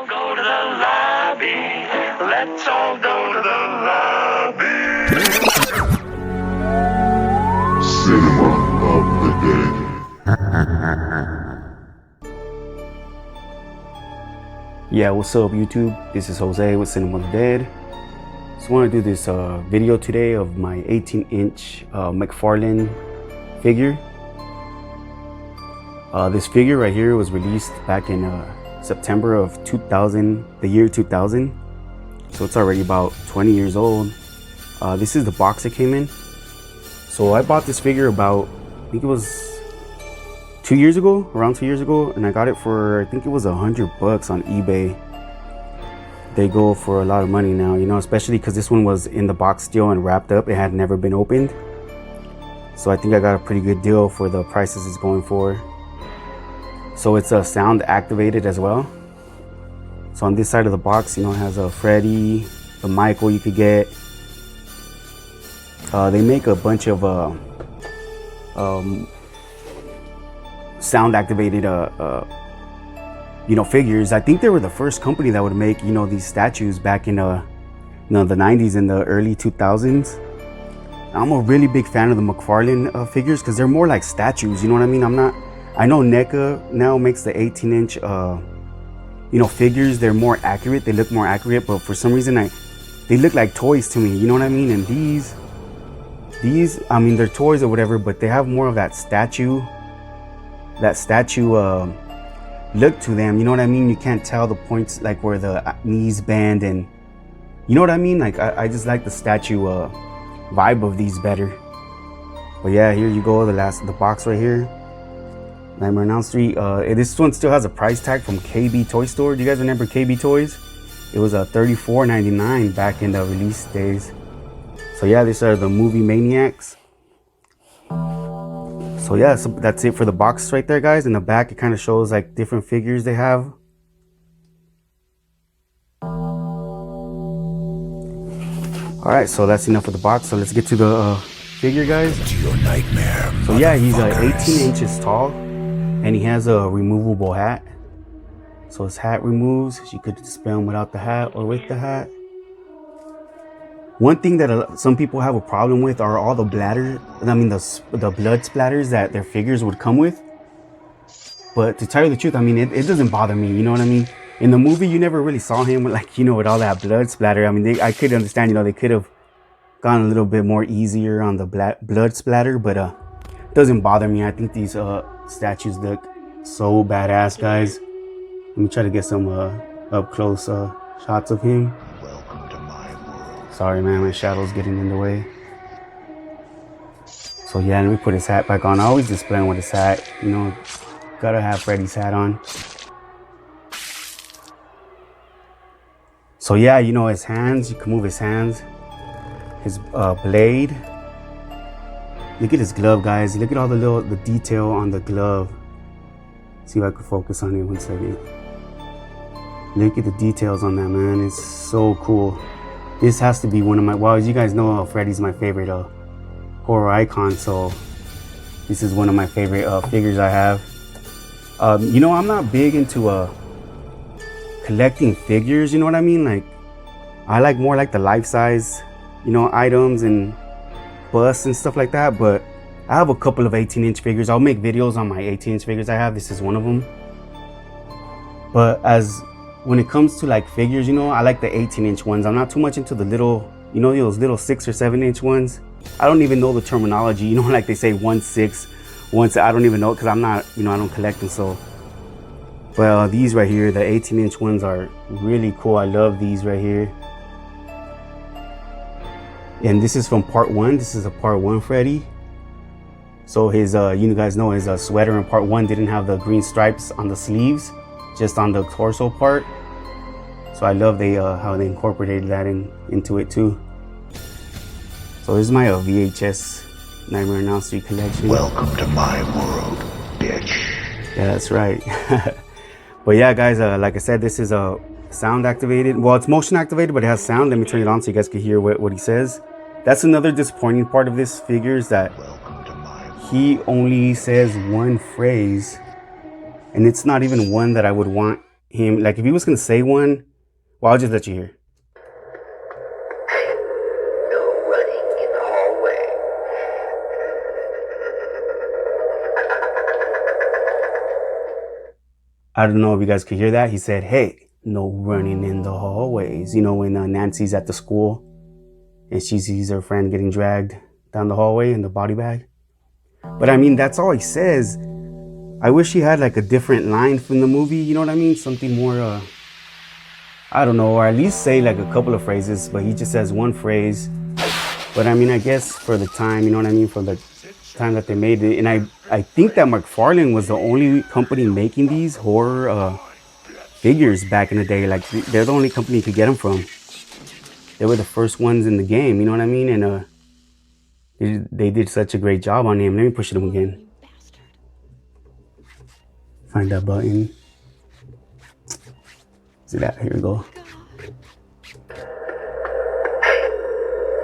all go to the lobby. Let's all go to the lobby. Cinema of the Dead. Yeah, what's up YouTube? This is Jose with Cinema of the Dead. Just want to do this video today of my 18-inch McFarlane figure. This figure right here was released back in September of 2000, the year 2000. So it's already about 20 years old. This is the box it came in. So I bought this figure about, I think it was 2 years ago, around 2 years ago, and I got it for, I think it was $100 on eBay. They go for a lot of money now, you know, especially because this one was in the box still and wrapped up. It had never been opened. So I think I got a pretty good deal for the prices it's going for. So it's sound activated as well. So on this side of the box, you know, it has a Freddy, the Michael you could get. They make a bunch of sound activated you know, figures. I think they were the first company that would make, you know, these statues back in you know, the 90s and the early 2000s. I'm a really big fan of the McFarlane figures because they're more like statues, you know what I mean? I know NECA now makes the 18-inch you know, figures. They're more accurate, they look more accurate, but for some reason they look like toys to me, you know what I mean? And these I mean, they're toys or whatever, but they have more of that statue look to them, you know what I mean? You can't tell the points, like where the knees bend, and you know what I mean? Like I just like the statue vibe of these better. But yeah, here you go, the box right here, Nightmare on Elm Street. This one still has a price tag from KB Toy Store. Do you guys remember KB Toys? It was $34.99 back in the release days. So yeah, these are the movie maniacs. So yeah, so that's it for the box right there, guys. In the back, it kind of shows like different figures they have. All right, so that's enough of the box. So let's get to the figure, guys. To your nightmare, so yeah, he's 18 inches tall, and he has a removable hat. So his hat removes. You could display him without the hat or with the hat. One thing that some people have a problem with are all the bladder, I mean the blood splatters that their figures would come with. But to tell you the truth, I mean, it doesn't bother me, you know what I mean? In the movie, you never really saw him with, like, you know, with all that blood splatter. I mean, I could understand, you know, they could have gone a little bit more easier on the blood splatter, but it doesn't bother me. I think these statues look so badass, guys. Let me try to get some up close shots of him. Sorry, man, my shadow's getting in the way. So yeah, let me put his hat back on. I always display him with his hat, you know, gotta have Freddy's hat on. So yeah, you know, his hands, you can move his hands. His blade. Look at his glove, guys. Look at all the detail on the glove. See if I can focus on it 1 second. Look at the details on that, man. It's so cool. This has to be one of my, well, as you guys know, Freddy's my favorite horror icon, so this is one of my favorite figures I have. You know, I'm not big into collecting figures, you know what I mean? Like, I like more like the life-size, you know, items and busts and stuff like that, but I have a couple of 18-inch figures. I'll make videos on my 18-inch figures I have. This is one of them. But when it comes to like figures, you know, I like the 18-inch ones. I'm not too much into the little, you know, those little 6 or 7-inch ones. I don't even know the terminology, you know, like they say 1/6, 1/6. I don't even know, because I'm not, you know, I don't collect them. So, well, these right here, the 18-inch ones are really cool. I love these right here. And this is from part 1. This is a part 1 Freddy. So his, you guys know his sweater in part 1 didn't have the green stripes on the sleeves, just on the torso part. So I love how they incorporated that into it too. So this is my VHS Nightmare on Elm Street collection. Welcome to my world, bitch. Yeah, that's right. But yeah, guys, like I said, this is a sound activated. Well, it's motion activated, but it has sound. Let me turn it on so you guys can hear what he says. That's another disappointing part of this figure, is that he only says one phrase, and it's not even one that I would want him, like if he was gonna say one, well, I'll just let you hear. No running in the hallway. I don't know if you guys could hear that. He said, hey, no running in the hallways. You know, when Nancy's at the school and she sees her friend getting dragged down the hallway in the body bag. But I mean, that's all he says. I wish he had like a different line from the movie, you know what I mean? Something more, I don't know, or at least say like a couple of phrases, but he just says one phrase. But I mean, I guess for the time, you know what I mean? For the time that they made it. And I think that McFarlane was the only company making these horror figures back in the day. Like they're the only company you could get them from. They were the first ones in the game, you know what I mean? And they did such a great job on him. Let me push them again. Find that button. See that? Here we go.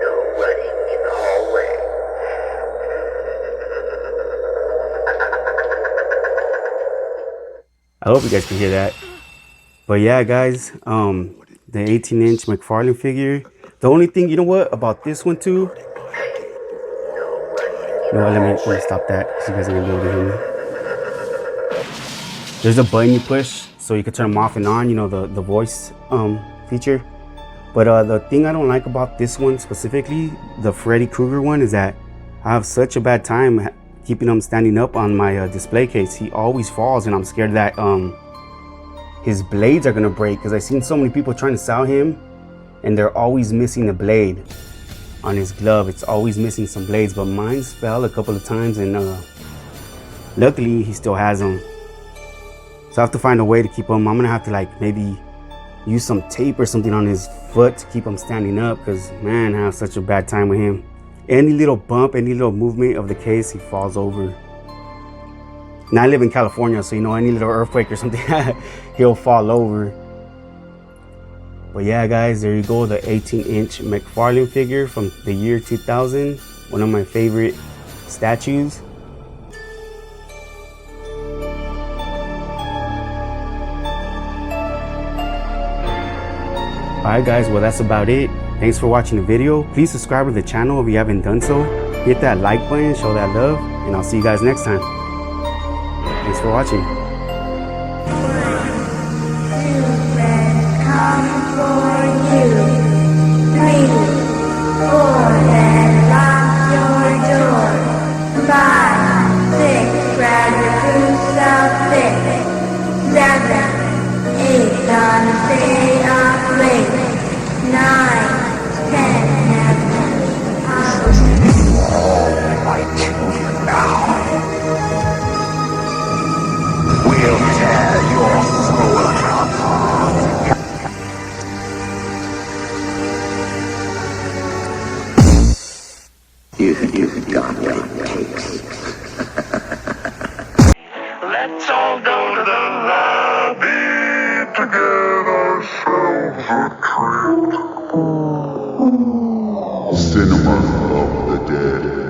No running in the hallway. I hope you guys can hear that. But yeah, guys, the 18-inch McFarlane figure. The only thing, you know what, about this one too? You know what, let me stop that so you guys are gonna be able to hear me. There's a button you push so you can turn them off and on, you know, the voice feature. But the thing I don't like about this one specifically, the Freddy Krueger one, is that I have such a bad time keeping him standing up on my display case. He always falls and I'm scared that his blades are gonna break, because I've seen so many people trying to sell him and they're always missing a blade on his glove. It's always missing some blades, but mine's fell a couple of times and luckily he still has them. So I have to find a way to keep him. I'm gonna have to like maybe use some tape or something on his foot to keep him standing up, because man, I have such a bad time with him. Any little bump, any little movement of the case, he falls over. Now I live in California, so you know, any little earthquake or something, he'll fall over. But yeah, guys, there you go, the 18-inch McFarlane figure from the year 2000. One of my favorite statues. Alright guys, well that's about it. Thanks for watching the video. Please subscribe to the channel if you haven't done so. Hit that like button, show that love, and I'll see you guys next time. Thanks for watching. Come for you. 3, 4, then lock your door. 5, 6, grab your boots up 6, 7, 8, gonna stay up late. 9, 10, My children now. We'll tear your souls apart. You've got what it takes. Let's all go to the lobby to get ourselves a treat. Cinema of the Dead.